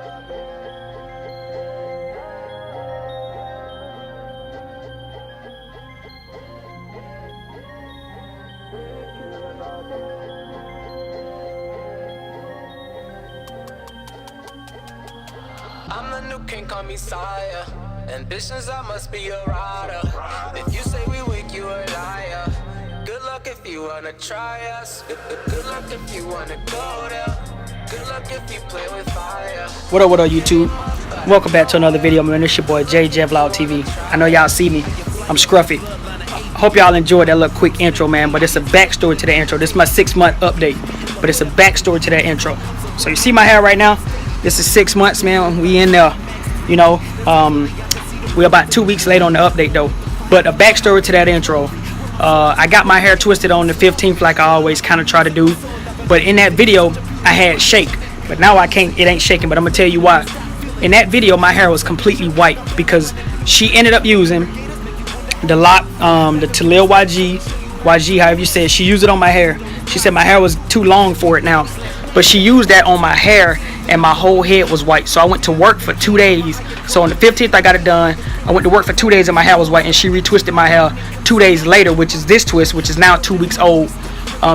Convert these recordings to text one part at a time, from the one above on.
I'm the new king, call me sire. Ambitions, I must be a rider. If you say we weak, you a liar. Good luck if you wanna try us. Good luck if you wanna go there. Good luck if you play with fire. What up, YouTube? Welcome back to another video, man. It's your boy JJ Vlog TV. I know y'all see me. I'm scruffy. I hope y'all enjoyed that little quick intro, man. But it's a backstory to the intro. This is my 6-month update, but it's a backstory to that intro. So you see my hair right now? This is 6 months, man. We in there, you know. We're about 2 weeks late on the update though. But a backstory to that intro. I got my hair twisted on the 15th, like I always kind of try to do. But in that video, I had shake. But now I can't. It ain't shaking. But I'm gonna tell you why. In that video, my hair was completely white because she ended up using the lock, the Talil YG, however you say it. She used it on my hair. She said my hair was too long for it now, but she used that on my hair and my whole head was white. So I went to work for 2 days. So on the 15th I got it done. I went to work for 2 days and my hair was white, and she retwisted my hair 2 days later, which is this twist, which is now 2 weeks old.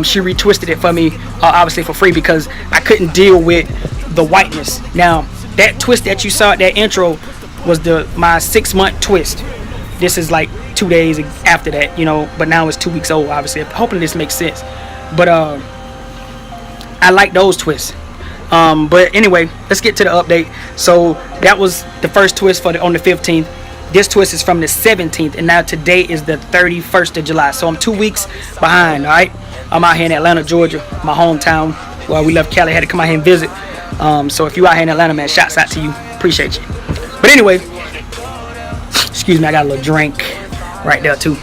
She retwisted it for me, obviously for free, because I couldn't deal with the whiteness. Now that twist that you saw at that intro was my 6-month twist. This is like 2 days after that, you know, but now it's 2 weeks old, obviously. I'm hoping this makes sense. But I like those twists. But anyway, let's get to the update. So that was the first twist on the 15th. This twist is from the 17th, and now today is the 31st of July. So I'm 2 weeks behind, all right? I'm out here in Atlanta, Georgia, my hometown. Well, we left Cali, had to come out here and visit. So if you out here in Atlanta, man, shouts out to you. Appreciate you. But anyway, excuse me, I got a little drink right there too.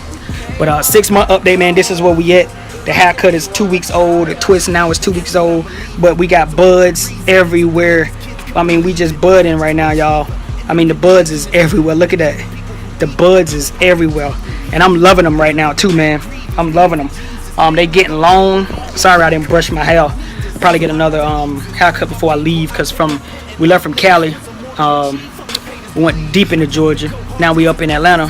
But 6-month update, man. This is where we at. The haircut is 2 weeks old. The twist now is 2 weeks old. But we got buds everywhere. I mean, we just budding right now, y'all. I mean, the buds is everywhere. Look at that. The buds is everywhere. And I'm loving them right now too, man. I'm loving them. They getting long. Sorry I didn't brush my hair. I'll probably get another haircut before I leave, because we left from Cali. We went deep into Georgia. Now we up in Atlanta,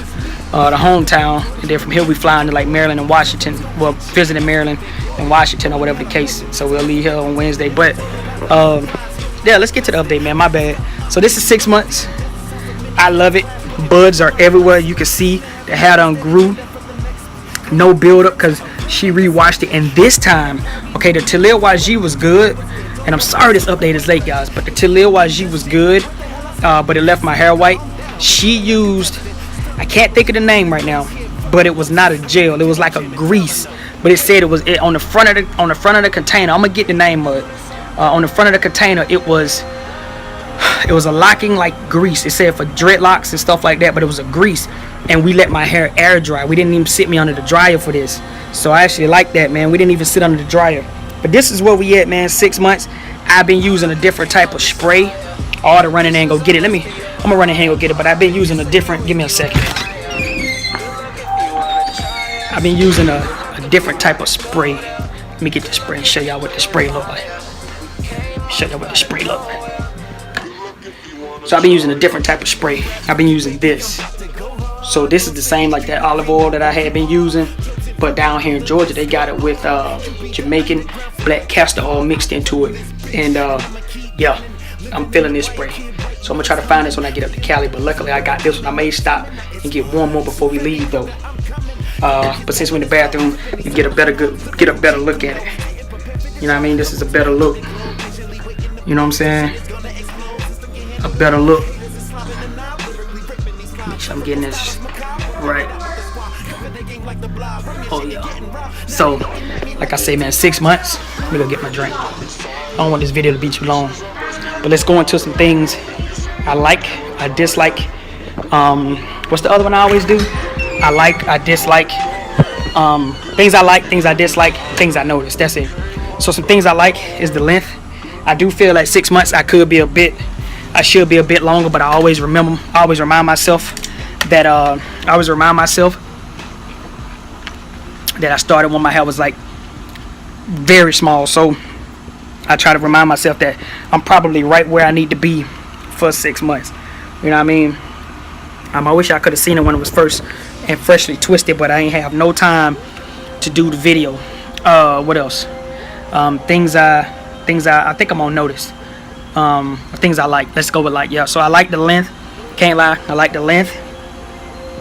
the hometown, and then from here we flying to like Maryland and Washington. Well, visiting Maryland and Washington or whatever the case. So we'll leave here on Wednesday. But yeah, let's get to the update, man. My bad. So this is 6 months. I love it. Buds are everywhere. You can see the hair done grew. No build up because she rewashed it. And this time, okay, the Talil YG was good. And I'm sorry this update is late, guys, but the Talil YG was good. But it left my hair white. She used, I can't think of the name right now, but it was not a gel. It was like a grease, but it said it was on the front of the container. I'm gonna get the name of it. On the front of the container, it was a locking like grease. It said for dreadlocks and stuff like that, but it was a grease. And we let my hair air dry. We didn't even sit me under the dryer for this. So I actually like that, man. We didn't even sit under the dryer. But this is where we at, man. 6 months. I've been using a different type of spray. Or to run in there and go get it. I'm gonna run in here and go get it, but I've been using a different, give me a second. I've been using a different type of spray. Let me get the spray and show y'all what the spray look like. Show y'all what the spray look like. So I've been using a different type of spray. I've been using this. So this is the same like that olive oil that I had been using, but down here in Georgia they got it with Jamaican black castor oil mixed into it. And yeah, I'm feeling this spray. So I'm gonna try to find this when I get up to Cali, but luckily I got this one. I may stop and get one more before we leave though. But since we're in the bathroom, you get a better look at it. You know what I mean? This is a better look. You know what I'm saying? A better look. Make sure I'm getting this right. Oh yeah. So, like I say, man, 6 months. Let me go get my drink. I don't want this video to be too long. But let's go into some things I like, I dislike. What's the other one I always do? I like, I dislike. Things I like, things I dislike, things I notice. That's it. So some things I like is the length. I do feel like 6 months I should be a bit longer, but I always remind myself that I started when my hair was like very small. So I try to remind myself that I'm probably right where I need to be for 6 months. You know what I mean? I wish I could have seen it when it was first and freshly twisted, but I ain't have no time to do the video. What else? Things I think I'm gonna notice. Things I like. Let's go with like, yeah. So I like the length. Can't lie, I like the length.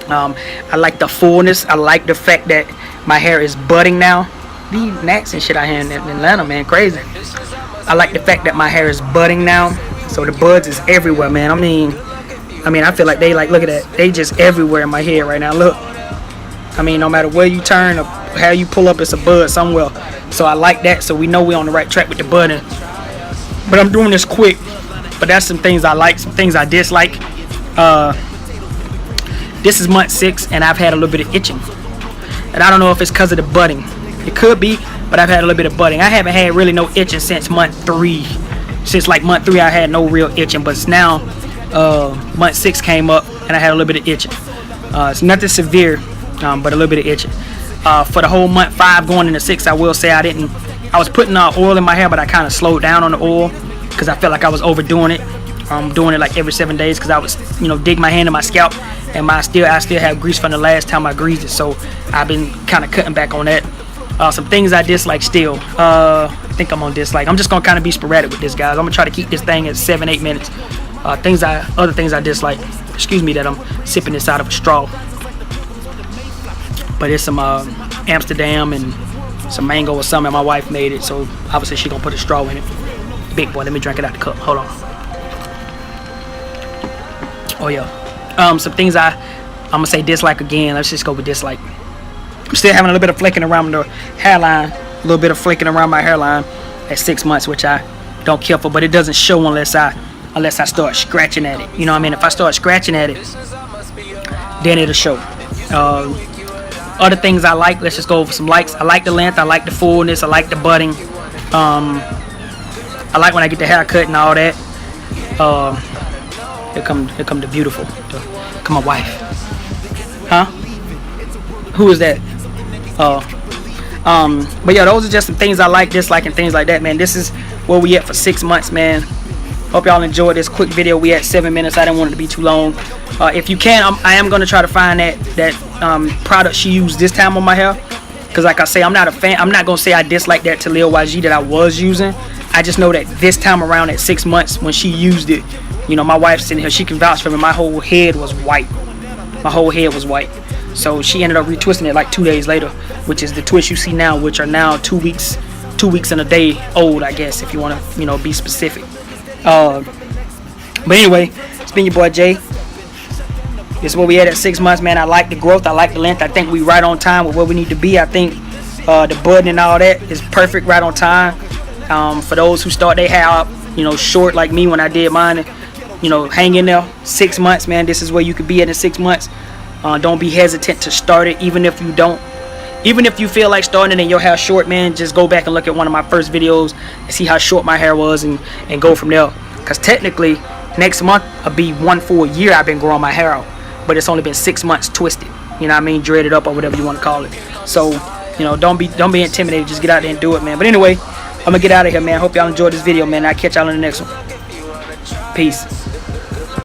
I like the fullness. I like the fact that my hair is budding now. These gnats and shit out here in Atlanta, man, crazy. I like the fact that my hair is budding now, so the buds is everywhere, man. I mean, I feel like they like, look at that, they just everywhere in my head right now. Look, I mean, no matter where you turn or how you pull up, it's a bud somewhere. So I like that. So we know we're on the right track with the budding. But I'm doing this quick. But that's some things I like, some things I dislike. This is month 6, and I've had a little bit of itching, and I don't know if it's because of the budding. It could be, but I've had a little bit of budding. I haven't had really no itching since month 3. Since like month 3, I had no real itching, but it's now month 6 came up, and I had a little bit of itching. It's nothing severe, but a little bit of itching. For the whole month 5 going into 6, I will say I was putting oil in my hair, but I kind of slowed down on the oil because I felt like I was overdoing it. I'm doing it like every 7 days because I was, dig my hand in my scalp, and I still have grease from the last time I greased it. So I've been kind of cutting back on that. Some things I dislike still. I think I'm on dislike. I'm just gonna kind of be sporadic with this, guys. I'm gonna try to keep this thing at 7-8 minutes. Other things I dislike. Excuse me that I'm sipping this out of a straw. But it's some Amsterdam and some mango or something. My wife made it, so obviously she gonna put a straw in it. Big boy, let me drink it out the cup. Hold on. Oh yeah. Some things I'm gonna say dislike again. Let's just go with dislike. I'm still having a little bit of flaking around the hairline, a little bit of flaking around my hairline at 6 months, which I don't care for, but it doesn't show unless I start scratching at it. You know what I mean? If I start scratching at it, then it'll show. Other things I like, let's just go over some likes. I like the length, I like the fullness, I like the budding. I like when I get the haircut and all that. Here come the beautiful. Here come my wife. Huh? Who is that? But yeah, those are just some things I like, dislike, and things like that, man. This is where we at for 6 months, man. Hope y'all enjoyed this quick video. We at 7 minutes. I didn't want it to be too long. If you can, I am gonna try to find that product she used this time on my hair, because like I say, I'm not a fan. I'm not gonna say I dislike that Taliah YG that I was using. I just know that this time around at 6 months when she used it, my wife's sitting here, she can vouch for me. My whole head was white. My whole head was white. So she ended up retwisting it like 2 days later, which is the twist you see now, which are now 2 weeks and a day old, I guess, if you want to, be specific. But anyway, it's been your boy Jay. This is where we at 6 months, man. I like the growth. I like the length. I think we right on time with where we need to be. I think the budding and all that is perfect, right on time. For those who start their hair up, short like me when I did mine, hang in there. 6 months, man. This is where you could be at in 6 months. Don't be hesitant to start it, even if you feel like starting it and your hair short, man. Just go back and look at one of my first videos and see how short my hair was and go from there. Because technically, next month will be 1 full year I've been growing my hair out, but it's only been 6 months twisted. You know what I mean? Dreaded up or whatever you want to call it. So, don't be intimidated. Just get out there and do it, man. But anyway, I'm gonna get out of here, man. Hope y'all enjoyed this video, man. I'll catch y'all in the next one. Peace.